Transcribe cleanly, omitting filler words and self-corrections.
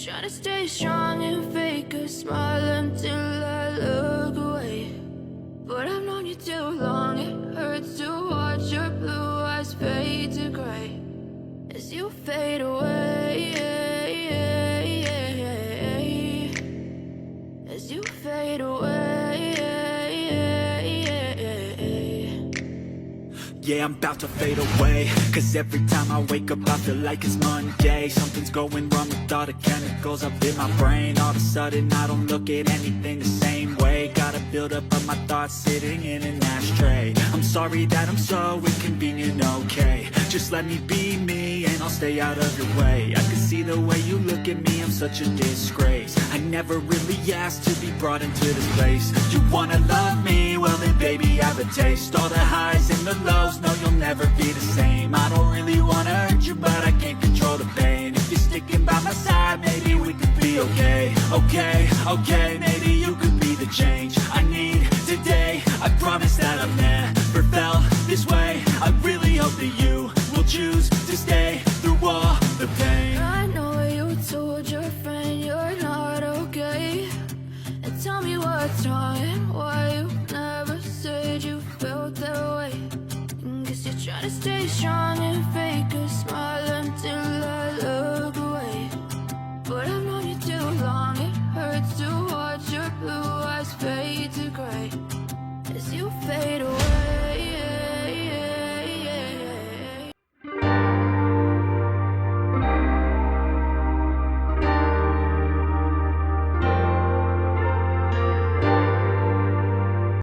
Trying to stay strong and fake a smile until I look away. But I've known you too long, it hurts to watch your blue eyes fade to gray as you fade away. As you fade away. Yeah, I'm about to fade away, cause every time I wake up I feel like it's Monday. Something's going wrong with all the chemicals up in my brain. All of a sudden I don't look at anything the same way. Got a buildup of my thoughts sitting in an ashtray. I'm sorry that I'm so inconvenient, okay. Just let me be me and I'll stay out of your way. I can see the way you look at me, I'm such a disgrace. I never really asked to be brought into this place. You wanna love me? Well then baby have a taste. All the highs and the lows, no you'll never be the same. I don't really wanna hurt you but I can't control the pain. If you're sticking by my side maybe we could be okay. Okay, maybe you could be the change I need today. I promise that I've never felt this way. I really hope that you will choose to stay through all the pain. I know you told your friend you're not okay, and tell me what's wrong and why you never said you felt that way. Guess you're trying to stay strong